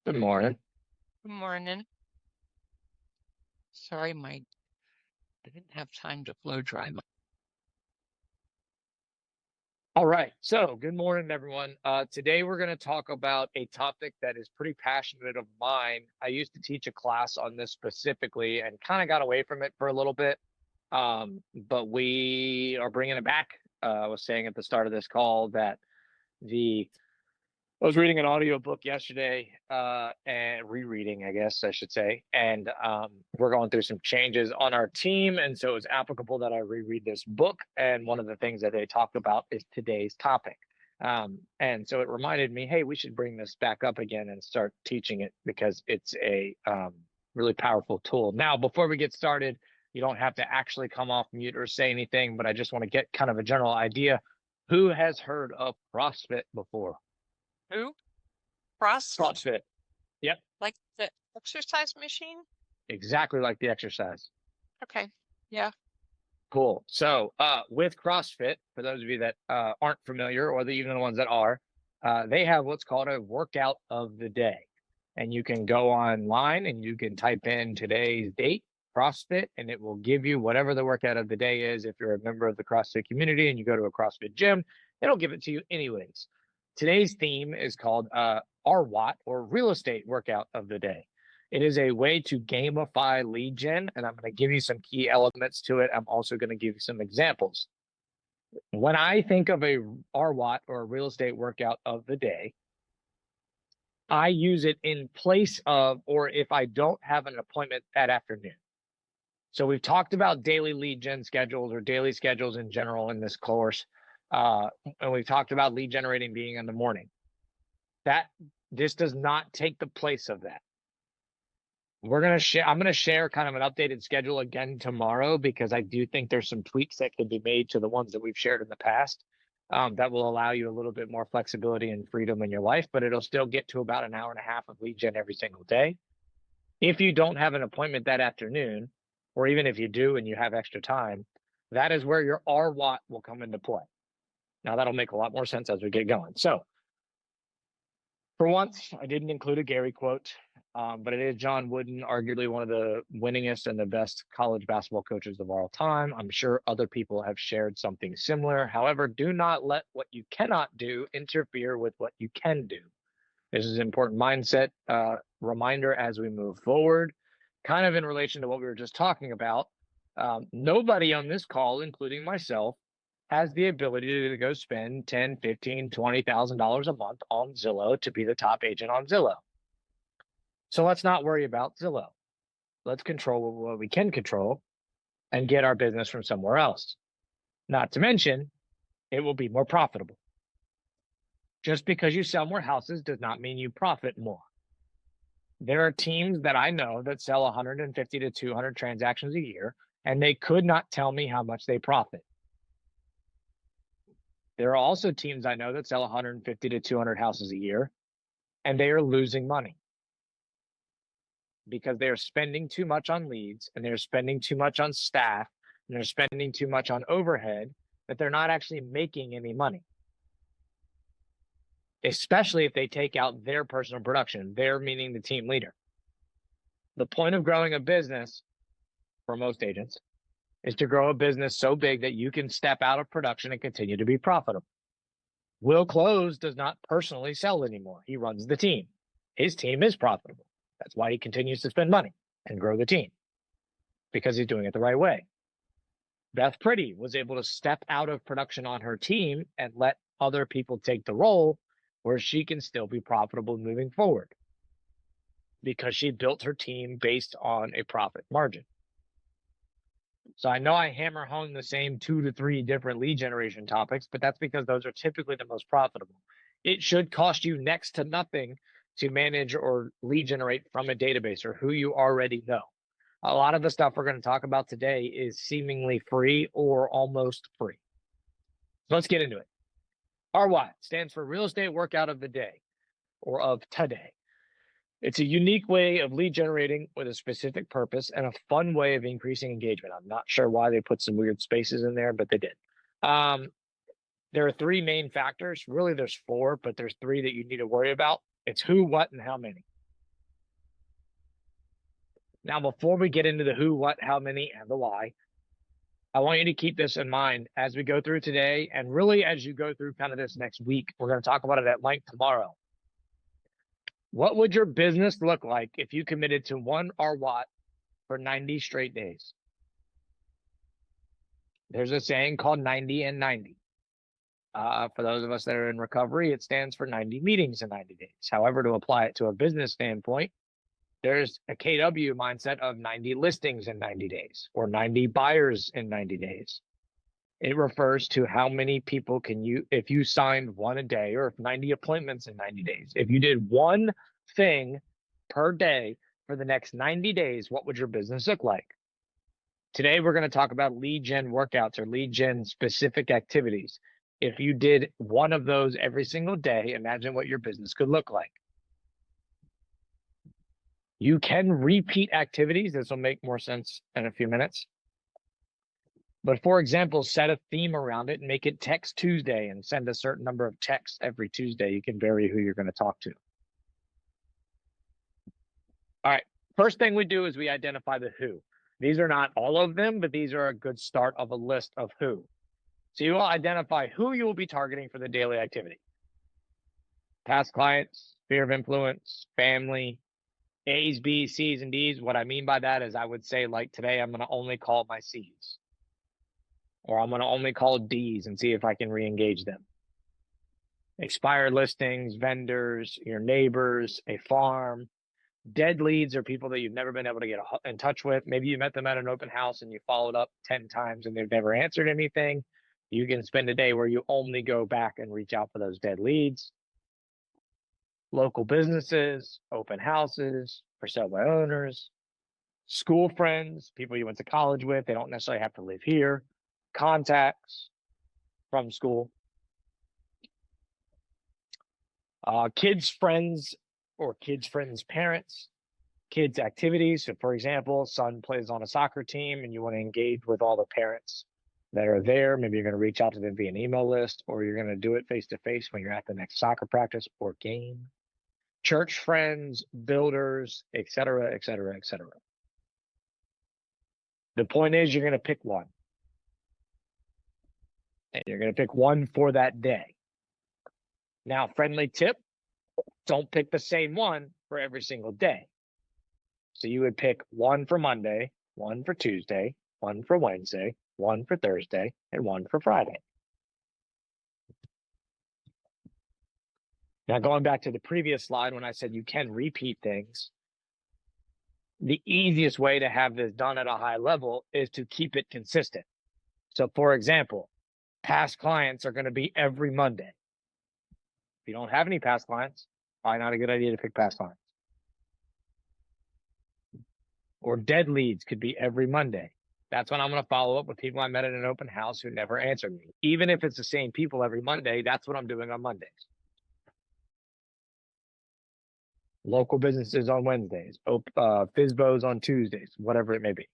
Good morning. Good morning. Sorry, I didn't have time to blow dry my. All right. So, good morning, everyone. Today, we're going to talk about a topic that is pretty passionate of mine. I used to teach a class on this specifically and kind of got away from it for a little bit. But we are bringing it back. I was saying at the start of this call that the I was reading an audiobook yesterday, and rereading, I guess I should say, and we're going through some changes on our team, and so it's applicable that I reread this book. And one of the things that they talked about is today's topic. And so it reminded me, hey, we should bring this back up again and start teaching it because it's a really powerful tool. Now, before we get started, you don't have to actually come off mute or say anything, but I just want to get kind of a general idea. Who has heard of CrossFit before? Who? CrossFit, CrossFit. Yep. like the exercise machine? Exactly like the exercise. Okay. Yeah. Cool. So with CrossFit, for those of you that aren't familiar, or even the ones that are, they have what's called a workout of the day. And you can go online and you can type in today's date, CrossFit, and it will give you whatever the workout of the day is. If you're a member of the CrossFit community and you go to a CrossFit gym, it'll give it to you anyways. Today's theme is called RWOT, or Real Estate Workout of the Day. It is a way to gamify lead gen, and I'm going to give you some key elements to it. I'm also going to give you some examples. When I think of a RWOT, or a real estate workout of the day, I use it in place of, or if I don't have an appointment that afternoon. So we've talked about daily lead gen schedules or daily schedules in general in this course. And we've talked about lead generating being in the morning. This does not take the place of that. I'm gonna share kind of an updated schedule again tomorrow, because I do think there's some tweaks that could be made to the ones that we've shared in the past, that will allow you a little bit more flexibility and freedom in your life, but it'll still get to about an hour and a half of lead gen every single day. If you don't have an appointment that afternoon, or even if you do and you have extra time, that is where your RWOT will come into play. Now that'll make a lot more sense as we get going. So for once, I didn't include a Gary quote, but it is John Wooden, arguably one of the winningest and the best college basketball coaches of all time. I'm sure other people have shared something similar. However, do not let what you cannot do interfere with what you can do. This is an important mindset reminder as we move forward, kind of in relation to what we were just talking about. Nobody on this call, including myself, has the ability to go spend $10, $15, $20,000 a month on Zillow to be the top agent on Zillow. So let's not worry about Zillow. Let's control what we can control and get our business from somewhere else. Not to mention, it will be more profitable. Just because you sell more houses does not mean you profit more. There are teams that I know that sell 150 to 200 transactions a year, and they could not tell me how much they profit. There are also teams I know that sell 150 to 200 houses a year, and they are losing money because they're spending too much on leads, and they're spending too much on staff, and they're spending too much on overhead, that they're not actually making any money. Especially if they take out their personal production, their meaning the team leader. The point of growing a business for most agents is to grow a business so big that you can step out of production and continue to be profitable. Will Close does not personally sell anymore. He runs the team. His team is profitable. That's why he continues to spend money and grow the team, because he's doing it the right way. Beth Pretty was able to step out of production on her team and let other people take the role where she can still be profitable moving forward, because she built her team based on a profit margin. So I know I hammer home the same 2 to 3 different lead generation topics, but that's because those are typically the most profitable. It should cost you next to nothing to manage or lead generate from a database or who you already know. A lot of the stuff we're going to talk about today is seemingly free or almost free. So let's get into it. RWOT stands for Real Estate Workout of the Day, or of today. It's a unique way of lead generating with a specific purpose and a fun way of increasing engagement. I'm not sure why they put some weird spaces in there, but they did. There are 3 main factors. Really, there's 4, but there's 3 that you need to worry about. It's who, what, and how many. Now, before we get into the who, what, how many, and the why, I want you to keep this in mind as we go through today, and really as you go through kind of this next week. We're going to talk about it at length tomorrow. What would your business look like if you committed to 1 RWOT for 90 straight days? There's a saying called 90 and 90. For those of us that are in recovery, it stands for 90 meetings in 90 days. However, to apply it to a business standpoint, there's a KW mindset of 90 listings in 90 days or 90 buyers in 90 days. It refers to how many people can you, if you signed one a day, or if 90 appointments in 90 days, if you did one thing per day for the next 90 days, what would your business look like? Today, we're going to talk about lead gen workouts or lead gen specific activities. If you did one of those every single day, imagine what your business could look like. You can repeat activities. This will make more sense in a few minutes. But for example, set a theme around it and make it Text Tuesday and send a certain number of texts every Tuesday. You can vary who you're going to talk to. All right. First thing we do is we identify the who. These are not all of them, but these are a good start of a list of who. So you will identify who you will be targeting for the daily activity. Past clients, sphere of influence, family, A's, B's, C's, and D's. What I mean by that is I would say, like today, I'm going to only call my C's. Or I'm going to only call D's and see if I can re-engage them. Expired listings, vendors, your neighbors, a farm. Dead leads are people that you've never been able to get in touch with. Maybe you met them at an open house and you followed up 10 times and they've never answered anything. You can spend a day where you only go back and reach out for those dead leads. Local businesses, open houses, for sale by owners, school friends, people you went to college with. They don't necessarily have to live here. Contacts from school. Kids' friends or kids' friends' parents. Kids' activities. So, for example, son plays on a soccer team and you want to engage with all the parents that are there. Maybe you're going to reach out to them via an email list, or you're going to do it face-to-face when you're at the next soccer practice or game. Church friends, builders, etc., etc., etc. The point is you're going to pick one. And you're going to pick one for that day. Now, friendly tip, don't pick the same one for every single day. So you would pick one for Monday, one for Tuesday, one for Wednesday, one for Thursday, and one for Friday. Now, going back to the previous slide when I said you can repeat things, the easiest way to have this done at a high level is to keep it consistent. So, for example, past clients are going to be every Monday. If you don't have any past clients, probably not a good idea to pick past clients. Or dead leads could be every Monday. That's when I'm going to follow up with people I met at an open house who never answered me. Even if it's the same people every Monday, that's what I'm doing on Mondays. Local businesses on Wednesdays, FISBOs on Tuesdays, whatever it may be.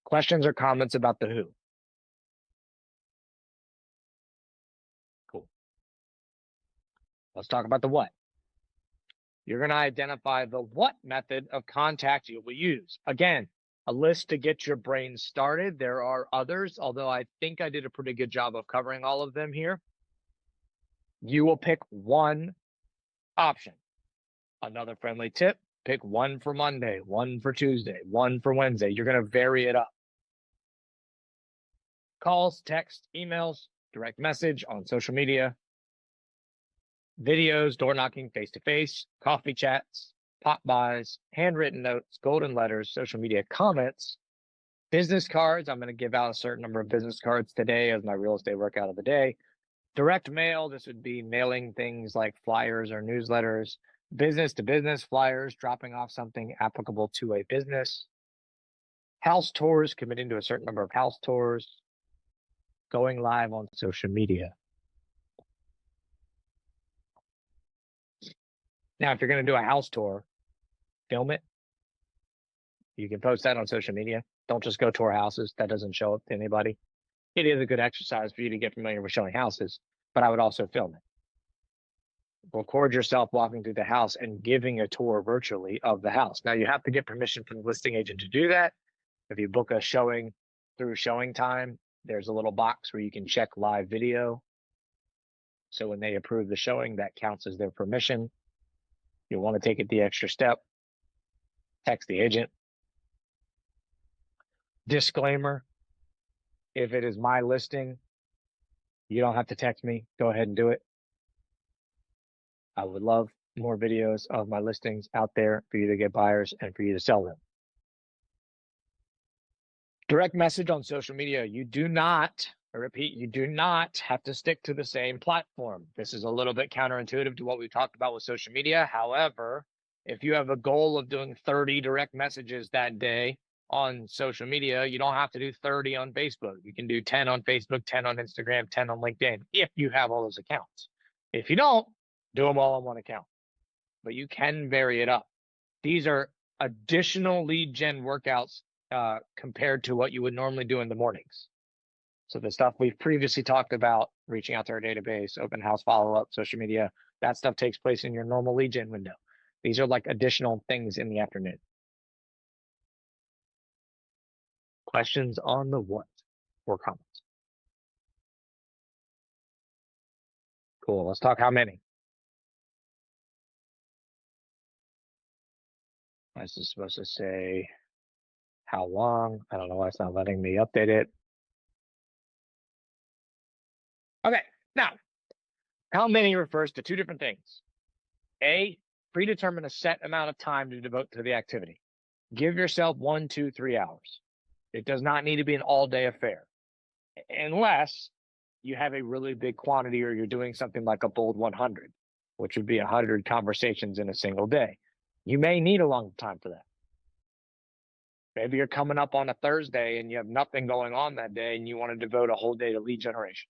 Questions or comments about the who? Cool. Let's talk about the what. You're going to identify the what method of contact you will use. Again, a list to get your brain started. There are others, although I think I did a pretty good job of covering all of them here. You will pick one option. Another friendly tip, pick one for Monday, one for Tuesday, one for Wednesday. You're going to vary it up. Calls, text, emails, direct message on social media, videos, door knocking, face-to-face, coffee chats, pop buys, handwritten notes, golden letters, social media comments, business cards. I'm going to give out a certain number of business cards today as my real estate workout of the day. Direct mail, this would be mailing things like flyers or newsletters. Business to business flyers, dropping off something applicable to a business. House tours, committing to a certain number of house tours. Going live on social media. Now, if you're going to do a house tour, film it. You can post that on social media. Don't just go tour houses. That doesn't show up to anybody. It is a good exercise for you to get familiar with showing houses, but I would also film it. record yourself walking through the house and giving a tour virtually of the house. Now you have to get permission from the listing agent to do that. If you book a showing through Showing Time, there's a little box where you can check live video. So when they approve the showing, that counts as their permission. You'll want to take it the extra step. Text the agent. Disclaimer, if it is my listing, you don't have to text me. Go ahead and do it. I would love more videos of my listings out there for you to get buyers and for you to sell them. Direct message on social media. You do not, I repeat, you do not have to stick to the same platform. This is a little bit counterintuitive to what we talked about with social media. However, if you have a goal of doing 30 direct messages that day on social media, you don't have to do 30 on Facebook. You can do 10 on Facebook, 10 on Instagram, 10 on LinkedIn, if you have all those accounts. If you don't, do them all on one account. But you can vary it up. These are additional lead gen workouts compared to what you would normally do in the mornings. So the stuff we've previously talked about, reaching out to our database, open house follow-up, social media, that stuff takes place in your normal lead gen window. These are like additional things in the afternoon. Questions on the what or comments? Cool, let's talk how many. This is supposed to say how long. I don't know why it's not letting me update it. Okay, now, how many refers to two different things. A, predetermine a set amount of time to devote to the activity. Give yourself 1, 2, 3 hours. It does not need to be an all-day affair, unless you have a really big quantity or you're doing something like a bold 100, which would be 100 conversations in a single day. You may need a long time for that. Maybe you're coming up on a Thursday and you have nothing going on that day and you want to devote a whole day to lead generation.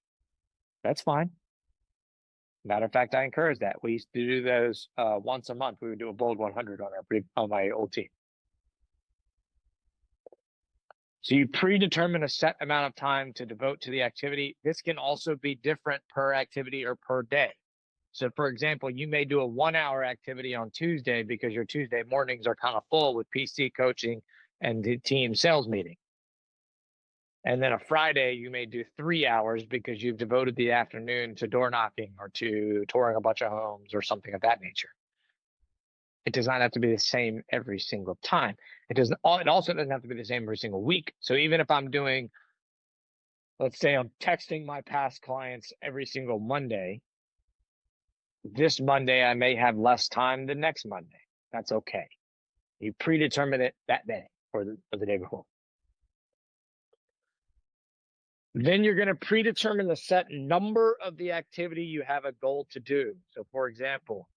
That's fine. Matter of fact, I encourage that. We used to do those once a month. We would do a bold 100 on my old team. So you predetermine a set amount of time to devote to the activity. This can also be different per activity or per day. So for example, you may do a 1-hour activity on Tuesday because your Tuesday mornings are kind of full with PC coaching and the team sales meeting. And then a Friday, you may do 3 hours because you've devoted the afternoon to door knocking or to touring a bunch of homes or something of that nature. It does not have to be the same every single time. It also doesn't have to be the same every single week. So even if I'm doing, let's say I'm texting my past clients every single Monday, this Monday I may have less time than next Monday. That's okay. You predetermine it that day or the day before. Then you're going to predetermine the set number of the activity you have a goal to do. So for example,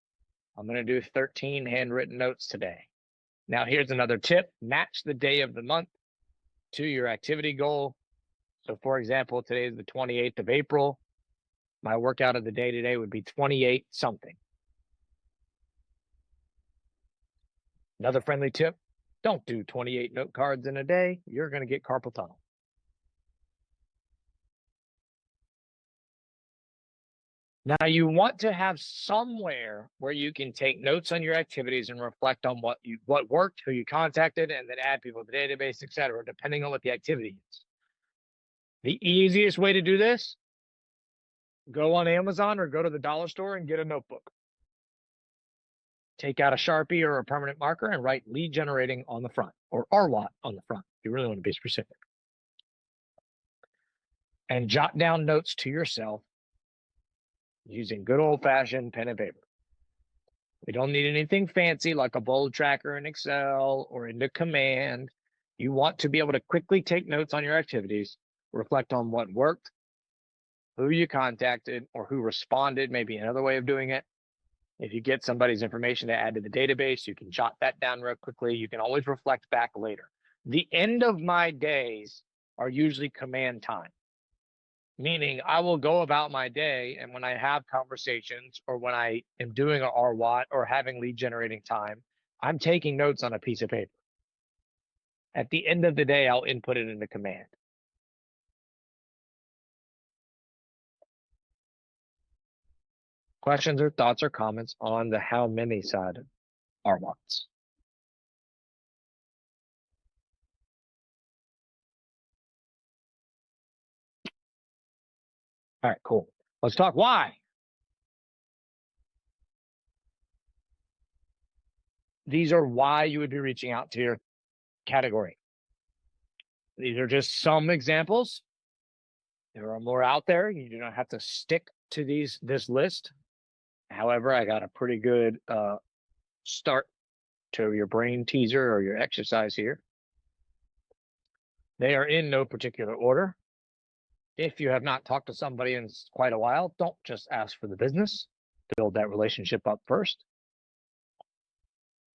I'm going to do 13 handwritten notes today. Now here's another tip. Match the day of the month to your activity goal. So for example, today is the 28th of April. My workout of the day today would be 28 something. Another friendly tip, don't do 28 note cards in a day. You're going to get carpal tunnel. Now you want to have somewhere where you can take notes on your activities and reflect on what worked, who you contacted, and then add people to the database, etc., depending on what the activity is. The easiest way to do this, go on Amazon or go to the dollar store and get a notebook. Take out a Sharpie or a permanent marker and write lead generating on the front, or RWOT on the front. You really want to be specific. And jot down notes to yourself using good old-fashioned pen and paper. We don't need anything fancy like a bold tracker in Excel or into Command. You want to be able to quickly take notes on your activities, reflect on what worked, who you contacted, or who responded, maybe another way of doing it. If you get somebody's information to add to the database, you can jot that down real quickly. You can always reflect back later. The end of my days are usually command time. Meaning I will go about my day, and when I have conversations or when I am doing a RWOT or having lead generating time, I'm taking notes on a piece of paper. At the end of the day, I'll input it into command. questions or thoughts or comments on the how many side RWOTs? All right, cool. Let's talk why. These are why you would be reaching out to your category. These are just some examples. There are more out there. You do not have to stick to this list. However, I got a pretty good start to your brain teaser or your exercise here. They are in no particular order. If you have not talked to somebody in quite a while, don't just ask for the business. Build that relationship up first.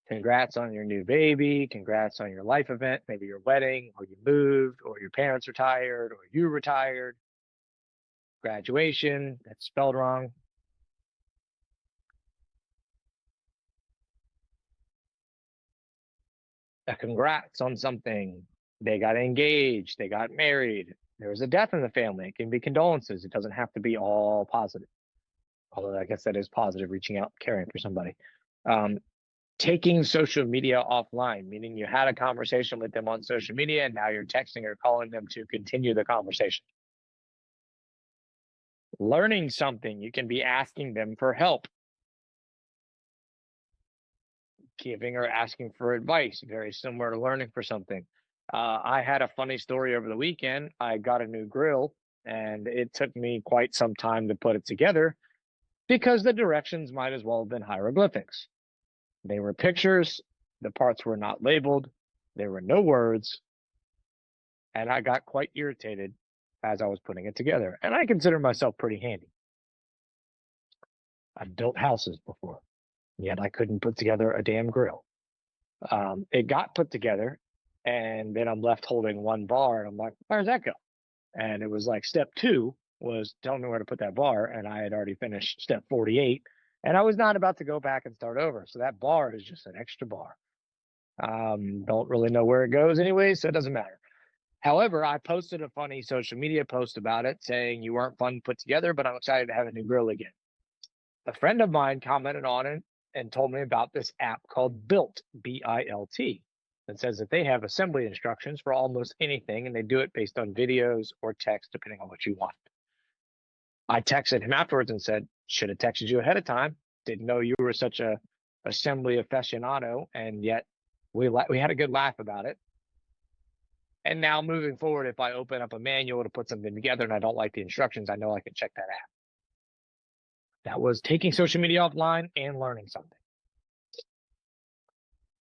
Congrats on your new baby. Congrats on your life event, maybe your wedding, or you moved, or your parents retired, or you retired. Graduation, that's spelled wrong. A congrats on something. They got engaged, they got married, there was a death in the family. It can be condolences. It doesn't have to be all positive. Although I guess that is positive, reaching out, caring for somebody. Taking social media offline, meaning you had a conversation with them on social media and now you're texting or calling them to continue the conversation. Learning something, you can be asking them for help. Giving or asking for advice, very similar to learning for something. I had a funny story over the weekend. I got a new grill and it took me quite some time to put it together because the directions might as well have been hieroglyphics. They were pictures, the parts were not labeled, there were no words, and I got quite irritated as I was putting it together. And I consider myself pretty handy. I've built houses before, yet I couldn't put together a damn grill. It got put together, and then I'm left holding one bar, and I'm like, where's that go? And it was like step 2 was tell me where to put that bar, and I had already finished step 48, and I was not about to go back and start over. So that bar is just an extra bar. Don't really know where it goes anyway, so it doesn't matter. However, I posted a funny social media post about it saying you weren't fun to put together, but I'm excited to have a new grill again. A friend of mine commented on it and told me about this app called Built, B-I-L-T, that says that they have assembly instructions for almost anything, and they do it based on videos or text, depending on what you want. I texted him afterwards and said, should have texted you ahead of time. Didn't know you were such a assembly aficionado, and yet we had a good laugh about it. And now moving forward, if I open up a manual to put something together and I don't like the instructions, I know I can check that app. That was taking social media offline and learning something.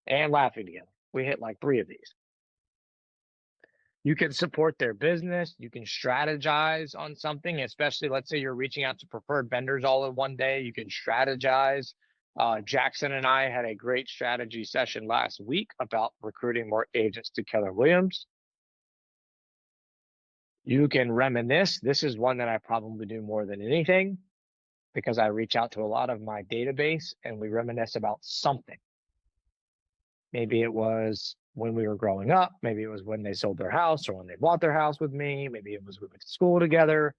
And laughing together. We hit like 3 of these. You can support their business. You can strategize on something, especially let's say you're reaching out to preferred vendors all in one day. You can strategize. Jackson and I had a great strategy session last week about recruiting more agents to Keller Williams. You can reminisce. This is one that I probably do more than anything because I reach out to a lot of my database and we reminisce about something. Maybe it was when we were growing up. Maybe it was when they sold their house or when they bought their house with me. Maybe it was we went to school together.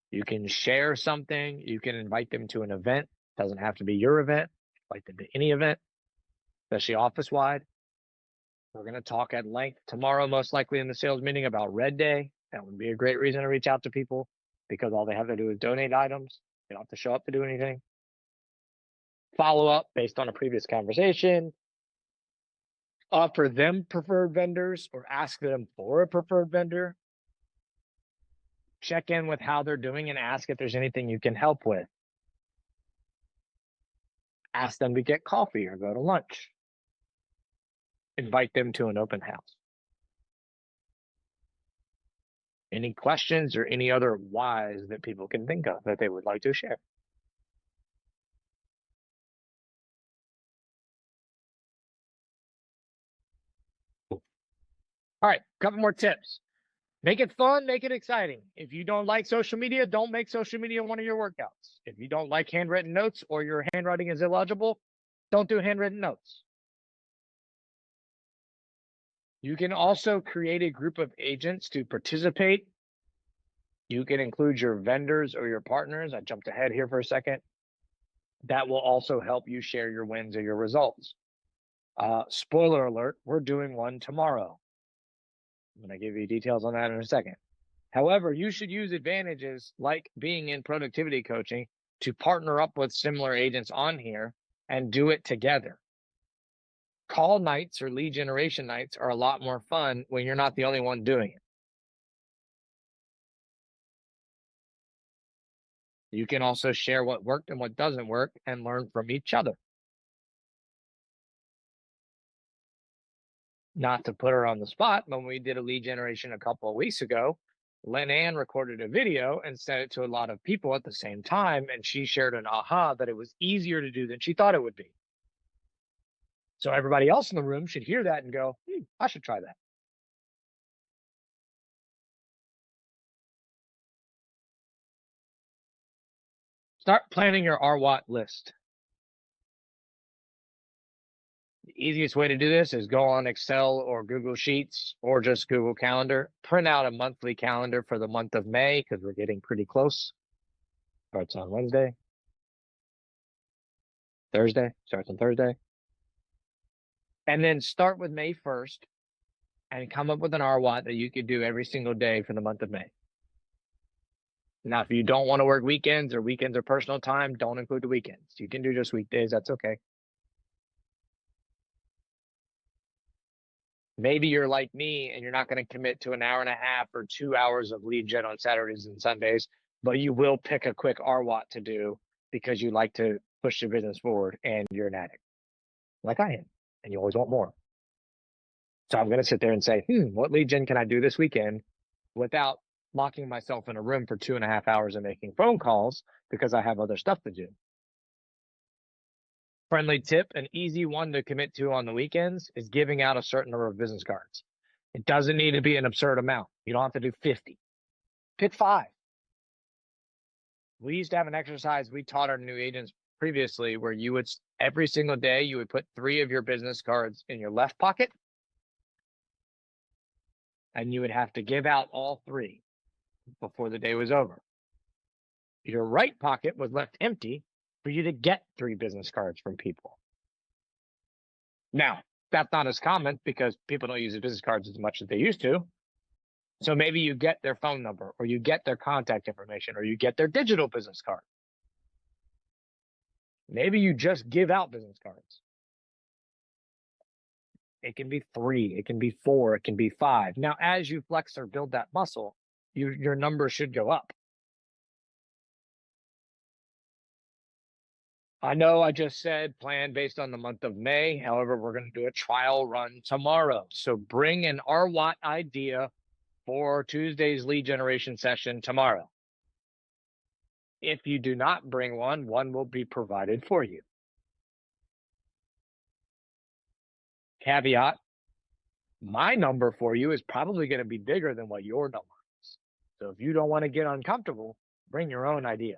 You can share something. You can invite them to an event. Doesn't have to be your event. Invite them to any event, especially office-wide. We're going to talk at length tomorrow, most likely in the sales meeting, about Red Day. That would be a great reason to reach out to people because all they have to do is donate items. They don't have to show up to do anything. Follow up based on a previous conversation. Offer them preferred vendors or ask them for a preferred vendor. Check in with how they're doing and ask if there's anything you can help with. Ask them to get coffee or go to lunch. Invite them to an open house. Any questions or any other whys that people can think of that they would like to share? All right, a couple more tips. Make it fun, make it exciting. If you don't like social media, don't make social media one of your workouts. If you don't like handwritten notes or your handwriting is illegible, don't do handwritten notes. You can also create a group of agents to participate You can include your vendors or your partners. I jumped ahead here for a second. That will also help you share your wins or your results. Spoiler alert, we're doing one tomorrow. I'm going to give you details on that in a second. However, you should use advantages like being in productivity coaching to partner up with similar agents on here and do it together. Call nights or lead generation nights are a lot more fun when you're not the only one doing it. You can also share what worked and what doesn't work and learn from each other. Not to put her on the spot, but when we did a lead generation a couple of weeks ago, Lynn Ann recorded a video and sent it to a lot of people at the same time, and she shared an aha that it was easier to do than she thought it would be. So everybody else in the room should hear that and go, I should try that. Start planning your RWOT list. The easiest way to do this is go on Excel or Google Sheets or just Google Calendar. Print out a monthly calendar for the month of May because we're getting pretty close. Starts on Wednesday. Thursday, starts on Thursday. And then start with May 1st and come up with an RWOT that you could do every single day for the month of May. Now, if you don't want to work weekends or weekends are personal time, don't include the weekends. You can do just weekdays, that's okay. Maybe you're like me and you're not going to commit to an hour and a half or 2 hours of lead gen on Saturdays and Sundays, but you will pick a quick RWOT to do because you like to push your business forward and you're an addict, like I am, and you always want more. So I'm going to sit there and say, what lead gen can I do this weekend without locking myself in a room for 2.5 hours and making phone calls because I have other stuff to do. Friendly tip, an easy one to commit to on the weekends is giving out a certain number of business cards. It doesn't need to be an absurd amount. You don't have to do 50. Pick 5. We used to have an exercise we taught our new agents previously where you would, every single day, you would put 3 of your business cards in your left pocket and you would have to give out all 3 before the day was over. Your right pocket was left empty for you to get 3 business cards from people. Now, that's not as common because people don't use the business cards as much as they used to. So maybe you get their phone number or you get their contact information or you get their digital business card. Maybe you just give out business cards. It can be 3, it can be 4, it can be 5. Now, as you flex or build that muscle, your number should go up. I know I just said plan based on the month of May. However, we're going to do a trial run tomorrow. So bring an RWOT idea for Tuesday's lead generation session tomorrow. If you do not bring one will be provided for you. Caveat, my number for you is probably going to be bigger than what your number is. So if you don't want to get uncomfortable, bring your own idea.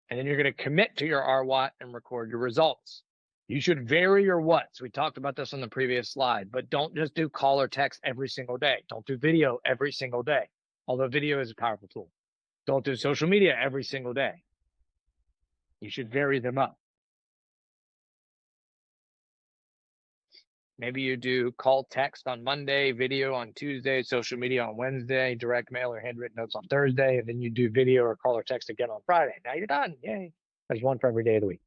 And then you're going to commit to your RWOT and record your results. You should vary your whats. We talked about this on the previous slide, but don't just do call or text every single day. Don't do video every single day, although video is a powerful tool. Don't do social media every single day. You should vary them up. Maybe you do call text on Monday, video on Tuesday, social media on Wednesday, direct mail or handwritten notes on Thursday, and then you do video or call or text again on Friday. Now you're done. Yay. There's one for every day of the week.